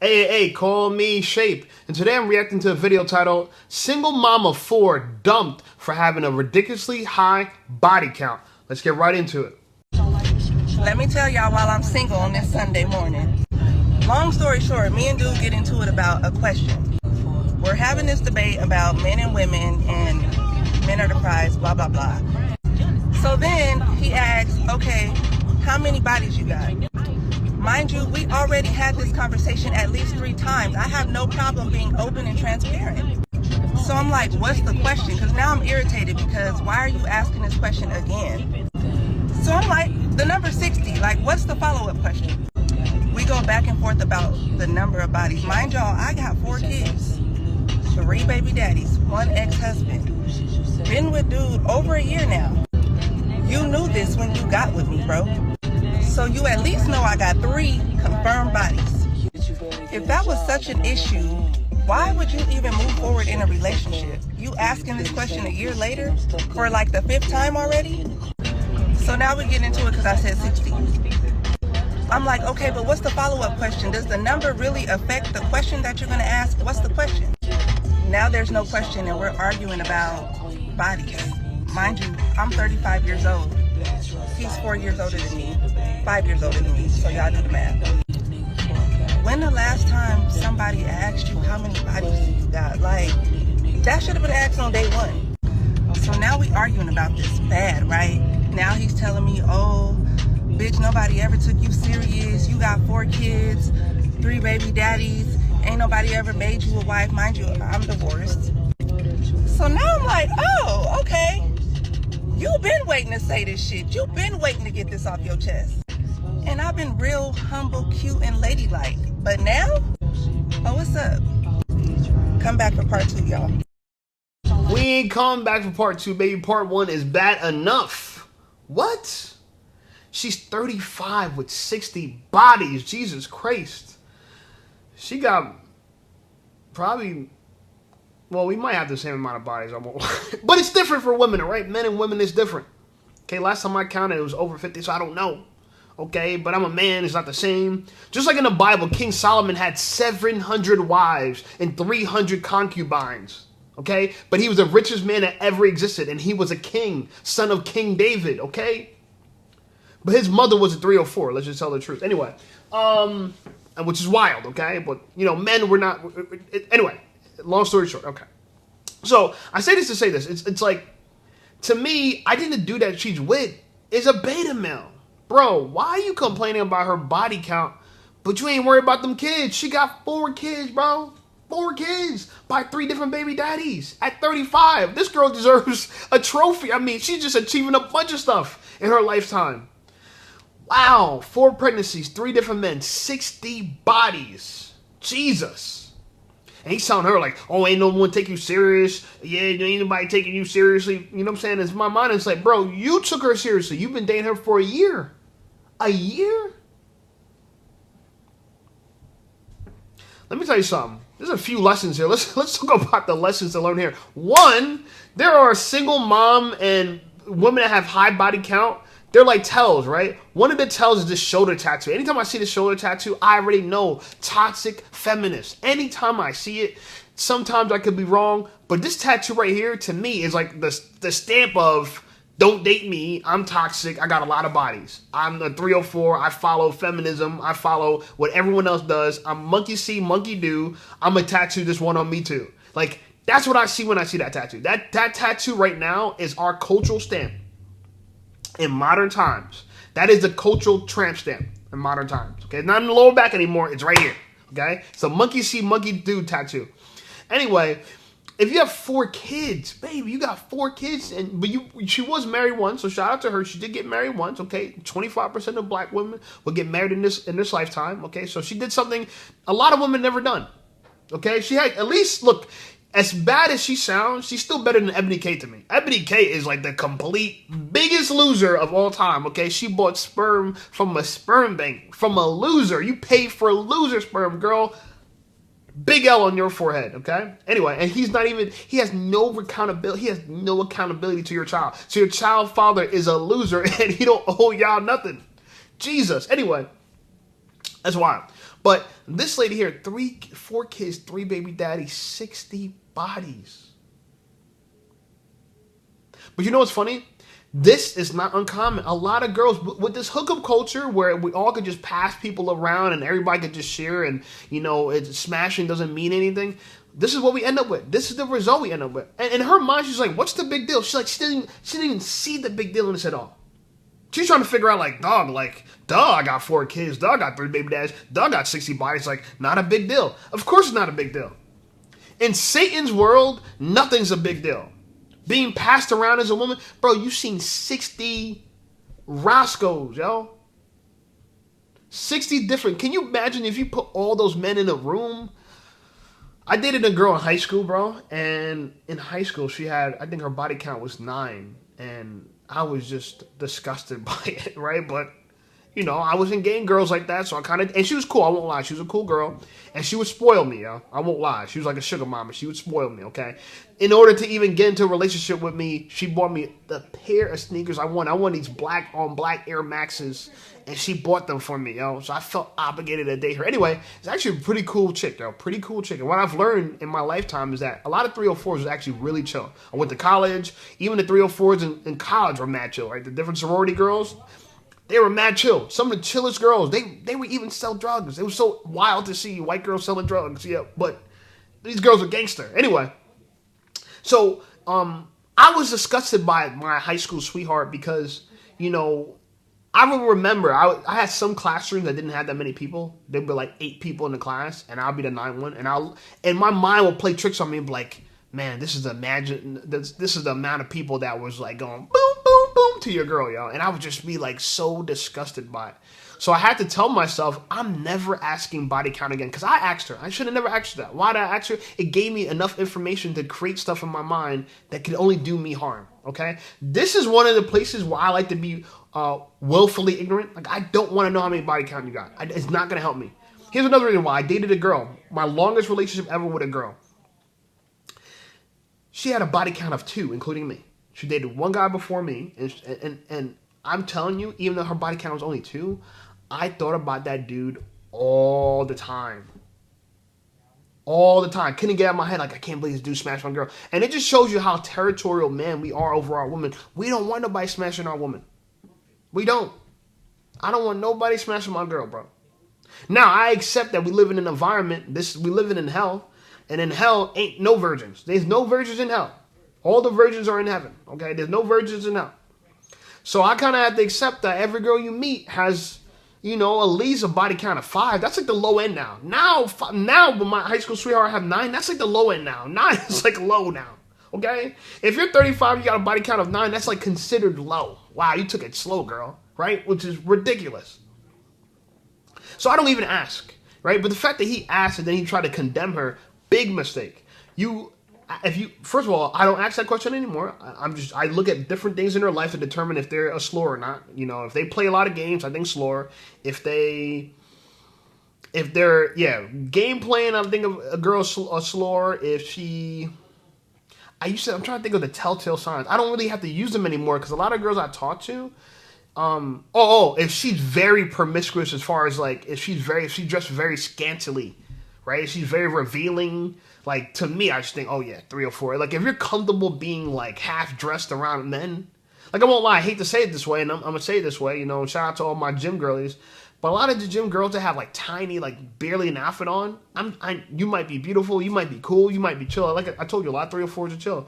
Hey, call me Shape, and today I'm reacting to a video titled Single Mom of 4 Dumped for Having a Ridiculously High Body Count. Let's get right into it. Let me tell y'all while I'm single on this Sunday morning. Long story short, me and dude get into it about a question. We're having this debate about men and women and men are the prize, blah, blah, blah. So then he asks, okay, how many bodies you got? Mind you, we already had this conversation at least 3 times. I have no problem being open and transparent. So I'm like, what's the question? Because now I'm irritated because why are you asking this question again? So I'm like, the number 60, like what's the follow-up question? We go back and forth about the number of bodies. Mind y'all, I got 4 kids, 3 baby daddies, 1 ex-husband. Been with dude over a year now. You knew this when you got with me, bro. So you at least know I got 3 confirmed bodies. If that was such an issue, why would you even move forward in a relationship? You asking this question a year later for like the 5th time already? So now we get into it because I said 60. I'm like, okay, but what's the follow-up question? Does the number really affect the question that you're going to ask? What's the question? Now there's no question and we're arguing about bodies. Mind you, I'm 35 years old. He's 4 years older than me, 5 years older than me, so y'all do the math. When the last time somebody asked you how many bodies you got? Like, that should have been asked on day 1. So now we arguing about this bad, right? Now he's telling me, oh, bitch, nobody ever took you serious. You got 4 kids, 3 baby daddies. Ain't nobody ever made you a wife. Mind you, I'm divorced. So now I'm like, oh, okay. You've been waiting to say this shit. You've been waiting to get this off your chest. And I've been real humble, cute, and ladylike. But now, oh, what's up? Come back for part 2, y'all. We ain't coming back for part 2, baby. Part 1 is bad enough. What? She's 35 with 60 bodies. Jesus Christ. She got probably... Well, we might have the same amount of bodies, but it's different for women, right? Men and women is different. Okay, last time I counted, it was over 50, so I don't know. Okay, but I'm a man, it's not the same. Just like in the Bible, King Solomon had 700 wives and 300 concubines. Okay, but he was the richest man that ever existed, and he was a king, son of King David. Okay, but his mother was a 304. Let's just tell the truth. Anyway, which is wild. Okay, but you know, men were not. Anyway. Long story short, okay. So, I say this to say this. It's like, to me, I think the dude that she's with is a beta male. Bro, why are you complaining about her body count, but you ain't worried about them kids? She got 4 kids, bro. 4 kids by 3 different baby daddies at 35. This girl deserves a trophy. I mean, she's just achieving a bunch of stuff in her lifetime. Wow, 4 pregnancies, 3 different men, 60 bodies. Jesus. And he's telling her like, oh, ain't no one take you serious. Yeah, ain't nobody taking you seriously. You know what I'm saying? It's my mind. It's like, bro, you took her seriously. You've been dating her for a year. A year? Let me tell you something. There's a few lessons here. Let's talk about the lessons to learn here. 1, there are single mom and women that have high body count. They're like tells, right? One of the tells is this shoulder tattoo. Anytime I see the shoulder tattoo, I already know toxic feminist. Anytime I see it, sometimes I could be wrong, but this tattoo right here, to me, is like the stamp of, don't date me, I'm toxic, I got a lot of bodies. I'm a 304, I follow feminism, I follow what everyone else does. I'm monkey see, monkey do, I'm gonna tattoo this one on me too. Like, that's what I see when I see that tattoo. That tattoo right now is our cultural stamp. In modern times, that is the cultural tramp stamp in modern times. Okay, not in the lower back anymore. It's right here. Okay, so monkey see, monkey do tattoo. Anyway, if you have 4 kids, baby, you got 4 kids, but she was married once. So shout out to her. She did get married once. Okay, 25% of black women will get married in this lifetime. Okay, so she did something a lot of women never done. Okay, she had at least look. As bad as she sounds, she's still better than Ebony K to me. Ebony K is like the complete biggest loser of all time, okay? She bought sperm from a sperm bank, from a loser. You paid for a loser sperm, girl. Big L on your forehead, okay? Anyway, and he has no accountability. He has no accountability to your child. So your child father is a loser and he don't owe y'all nothing. Jesus. Anyway, that's wild. But this lady here, 4 kids, 3 baby daddies, 60 bodies. But you know what's funny? This is not uncommon. A lot of girls, with this hookup culture where we all could just pass people around and everybody could just share and, smashing doesn't mean anything. This is what we end up with. This is the result we end up with. And in her mind, she's like, what's the big deal? She's like, she didn't even see the big deal in this at all. She's trying to figure out, duh, I got 4 kids. Duh, I got 3 baby dads. Duh, I got 60 bodies. Like, not a big deal. Of course it's not a big deal. In Satan's world, nothing's a big deal. Being passed around as a woman, bro, you've seen 60 Roscoes, yo. 60 different. Can you imagine if you put all those men in a room? I dated a girl in high school, bro. And in high school, she had, I think her body count was 9. And I was just disgusted by it, right? But, I wasn't getting girls like that. So I kind of, and she was cool. I won't lie. She was a cool girl. And she would spoil me, yo. I won't lie. She was like a sugar mama. She would spoil me, okay? In order to even get into a relationship with me, she bought me the pair of sneakers I want. I want these black on black Air Maxes, and she bought them for me, yo. So I felt obligated to date her. Anyway, it's actually a pretty cool chick, yo. Pretty cool chick. And what I've learned in my lifetime is that a lot of 304s is actually really chill. I went to college. Even the 304s in college were mad chill, right? The different sorority girls, they were mad chill. Some of the chillest girls, they would even sell drugs. It was so wild to see white girls selling drugs, yeah. But these girls were gangster. Anyway. So, I was disgusted by my high school sweetheart because, I will remember, I had some classrooms that didn't have that many people. There'd be like 8 people in the class, and I'll be the 9th one. And my mind will play tricks on me and be like, man, this is the amount of people that was like going boom, boom, boom to your girl, yo. And I would just be like so disgusted by it. So I had to tell myself, I'm never asking body count again. Because I asked her. I should have never asked her that. Why did I ask her? It gave me enough information to create stuff in my mind that could only do me harm. Okay? This is one of the places where I like to be willfully ignorant. Like, I don't want to know how many body count you got. It's not going to help me. Here's another reason why. I dated a girl. My longest relationship ever with a girl. She had a body count of 2, including me. She dated one guy before me. And I'm telling you, even though her body count was only 2, I thought about that dude all the time. All the time. Couldn't get out of my head. Like, I can't believe this dude smashed my girl. And it just shows you how territorial men we are over our women. We don't want nobody smashing our woman. We don't. I don't want nobody smashing my girl, bro. Now, I accept that we live in an environment. We live in hell. And in hell, ain't no virgins. There's no virgins in hell. All the virgins are in heaven. Okay? There's no virgins in hell. So I kind of have to accept that every girl you meet has, at least a body count of 5. That's like the low end now. Now, when my high school sweetheart have 9, that's like the low end now. 9 is like low now. Okay? If you're 35, you got a body count of 9, that's like considered low. Wow, you took it slow, girl. Right? Which is ridiculous. So I don't even ask. Right? But the fact that he asked and then he tried to condemn her, big mistake. First of all, I don't ask that question anymore. I look at different things in their life to determine if they're a slore or not. If they play a lot of games, I think slore. If they're game playing, I think of a girl a slore. I'm trying to think of the telltale signs. I don't really have to use them anymore because a lot of girls I talk to, if she's very promiscuous as far as like if she dressed very scantily, right? If she's very revealing. Like, to me, I just think, oh, yeah, 3 or 4. Like, if you're comfortable being, like, half-dressed around men, like, I won't lie, I hate to say it this way, and I'm going to say it this way, shout out to all my gym girlies, but a lot of the gym girls that have, like, tiny, like, barely an outfit on, you might be beautiful, you might be cool, you might be chill. Like I told you, a lot of 3 or 4s are chill.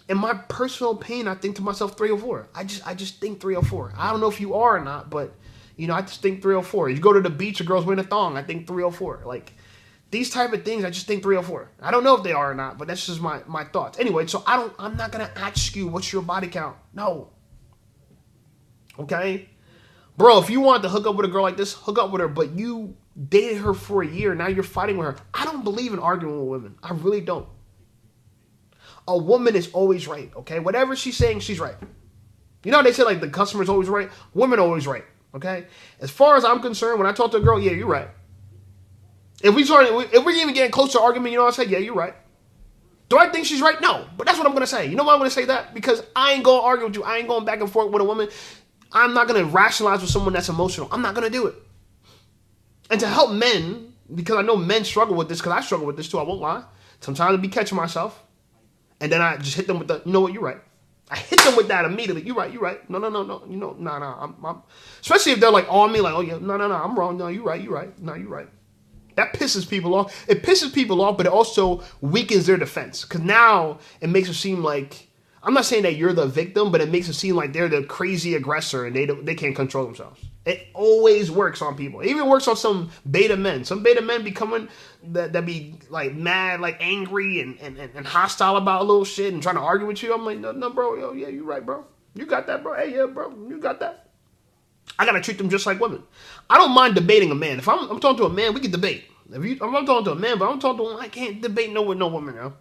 In my personal opinion, I think to myself 3 or 4. I just think 3 or 4. I don't know if you are or not, but, I just think 3 or 4. You go to the beach, a girl's wearing a thong, I think 3 or 4. Like, these type of things, I just think 3 or 4. I don't know if they are or not, but that's just my thoughts. Anyway, so I'm not going to ask you what's your body count. No. Okay? Bro, if you want to hook up with a girl like this, hook up with her, but you dated her for a year, now you're fighting with her. I don't believe in arguing with women. I really don't. A woman is always right, okay? Whatever she's saying, she's right. They say, like, the customer's always right. Women are always right, okay? As far as I'm concerned, when I talk to a girl, yeah, you're right. If we're even getting close to argument, I say, yeah, you're right. Do I think she's right? No. But that's what I'm going to say. You know why I'm going to say that? Because I ain't going to argue with you. I ain't going back and forth with a woman. I'm not going to rationalize with someone that's emotional. I'm not going to do it. And to help men, because I know men struggle with this, because I struggle with this too, I won't lie. Sometimes I be catching myself. And then I just hit them with the, you know what, you're right. I hit them with that immediately. You're right. No. You know, I'm especially if they're like on me, like, oh yeah, no, I'm wrong. No, you're right. No, you're right. That pisses people off. It pisses people off, but it also weakens their defense. Because now it makes it seem like, I'm not saying that you're the victim, but it makes it seem like they're the crazy aggressor and they can't control themselves. It always works on people. It even works on some beta men. Some beta men becoming that be like mad, like angry and hostile about a little shit and trying to argue with you. I'm like, no, bro, yo, yeah, you right, bro. You got that, bro. Hey, yeah, bro, you got that. I gotta treat them just like women. I don't mind debating a man. If I'm talking to a man, we can debate. I'm talking to a man, but I'm talking to a woman, I can't debate with no woman, yo.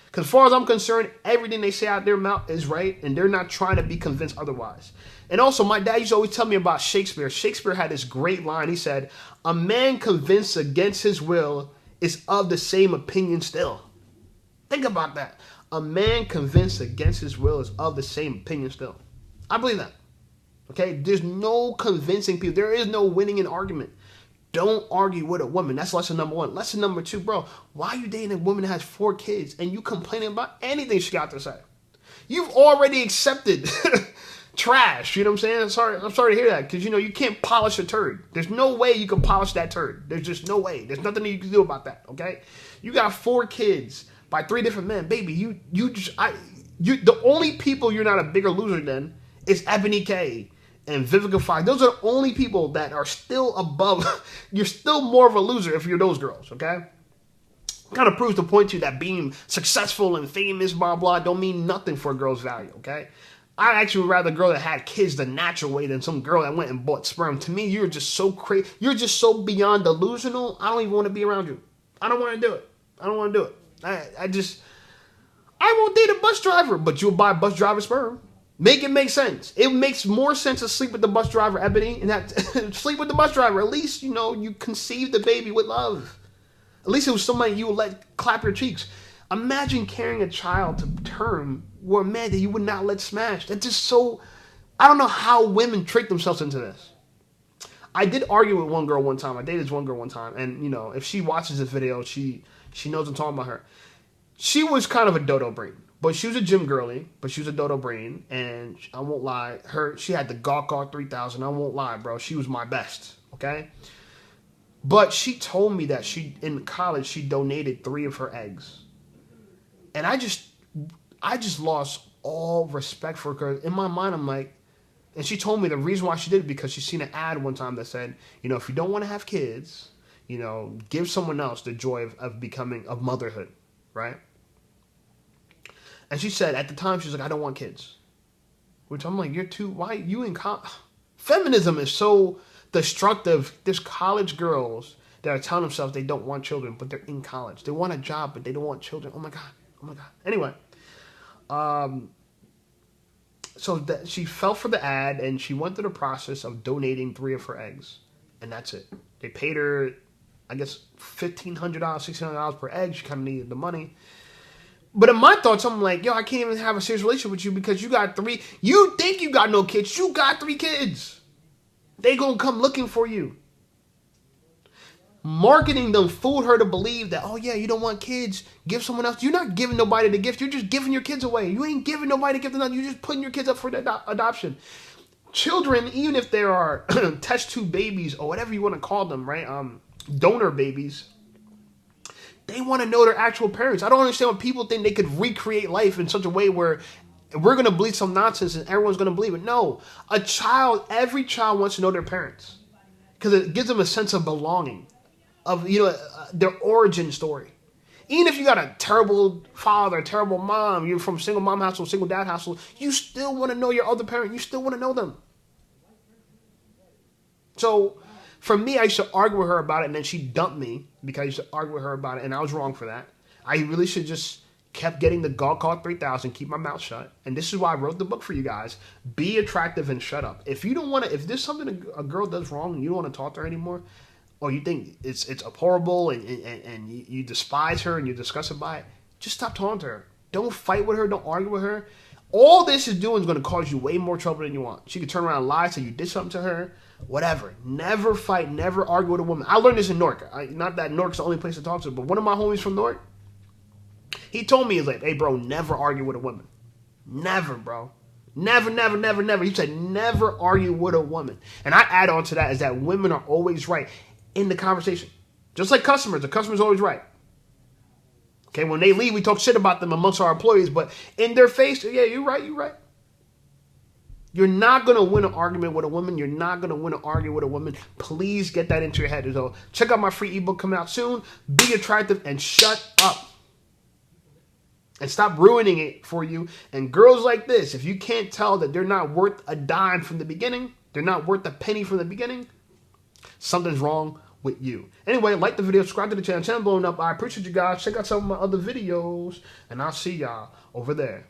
Because as far as I'm concerned, everything they say out their mouth is right, and they're not trying to be convinced otherwise. And also, my dad used to always tell me about Shakespeare. Shakespeare had this great line. He said, a man convinced against his will is of the same opinion still. Think about that. A man convinced against his will is of the same opinion still. I believe that. Okay? There's no convincing people. There is no winning an argument. Don't argue with a woman. That's lesson number one. Lesson number two, bro. Why are you dating a woman that has 4 kids and you complaining about anything she got to say? You've already accepted trash. You know what I'm saying? I'm sorry to hear that, because, you know, you can't polish a turd. There's no way you can polish that turd. There's just no way. There's nothing you can do about that, okay? You got 4 kids by 3 different men. Baby, the only people you're not a bigger loser than is Ebony K and Vivica Fox. Those are the only people that are still above. You're still more of a loser if you're those girls, okay? Kind of proves the point to you that being successful and famous, blah, blah, don't mean nothing for a girl's value, okay? I actually would rather a girl that had kids the natural way than some girl that went and bought sperm. To me, you're just so crazy. You're just so beyond delusional. I don't even want to be around you. I don't want to do it. I won't date a bus driver, but you'll buy bus driver sperm. Make it make sense. It makes more sense to sleep with the bus driver, Ebony, and that sleep with the bus driver. At least, you know, you conceived the baby with love. At least it was somebody you would let clap your cheeks. Imagine carrying a child to term with a man that you would not let smash. That's just so... I don't know how women trick themselves into this. I did argue with one girl one time. I dated one girl one time. And, you know, if she watches this video, she knows I'm talking about her. She was kind of a dodo brain. But she was a gym girly, but she was a dodo brain. And I won't lie, she had the Gawk 3000. I won't lie, bro. She was my best, okay? But she told me that in college, she donated 3 of her eggs. And I just lost all respect for her. In my mind, I'm like, and she told me the reason why she did it because she seen an ad one time that said, you know, if you don't want to have kids, you know, give someone else the joy of motherhood, right? And she said at the time, she was like, I don't want kids. Which I'm like, why you in college? Feminism is so destructive. There's college girls that are telling themselves they don't want children, but they're in college. They want a job, but they don't want children. Oh my God. Anyway, so she fell for the ad and she went through the process of donating 3 of her eggs. And that's it. They paid her, I guess, $1,500, $1,600 per egg. She kind of needed the money. But in my thoughts, I'm like, yo, I can't even have a serious relationship with you because you got 3. You think you got no kids. You got 3 kids. They gonna come looking for you. Marketing them fooled her to believe that, oh yeah, you don't want kids. Give someone else. You're not giving nobody the gift. You're just giving your kids away. You ain't giving nobody the gift. You're just putting your kids up for adoption. Children, even if there are test tube babies or whatever you want to call them, right? Donor babies. They want to know their actual parents. I don't understand why people think they could recreate life in such a way where we're going to believe some nonsense and everyone's going to believe it. No. Every child wants to know their parents because it gives them a sense of belonging, of, you know, their origin story. Even if you got a terrible father, a terrible mom, you're from single mom household, single dad household, you still want to know your other parent. You still want to know them. So for me, I used to argue with her about it, and then she dumped me because I used to argue with her about it, and I was wrong for that. I really should just kept getting the Gawk 3000, keep my mouth shut. And this is why I wrote the book for you guys. Be attractive and shut up. If you don't want to, if there's something a girl does wrong and you don't want to talk to her anymore, or you think it's horrible and you despise her and you're disgusted by it, just stop talking to her. Don't fight with her. Don't argue with her. All this is doing is going to cause you way more trouble than you want. She could turn around and lie, say you did something to her, whatever. Never fight, never argue with a woman. I learned this in Newark. Not that Newark's the only place to talk to, but one of my homies from Newark, he told me, he's like, hey, bro, never argue with a woman. Never, bro. Never, never, never, never. He said, never argue with a woman. And I add on to that is that women are always right in the conversation. Just like customers. The customer's always right. Okay, when they leave, we talk shit about them amongst our employees, but in their face, yeah, you're right, you're right. You're not going to win an argument with a woman. You're not going to win an argument with a woman. Please get that into your head. So check out my free ebook coming out soon. Be attractive and shut up. And stop ruining it for you. And girls like this, if you can't tell that they're not worth a dime from the beginning, they're not worth a penny from the beginning, something's wrong with you. Anyway, like the video, subscribe to the channel. Channel blowing up. I appreciate you guys. Check out some of my other videos. And I'll see y'all over there.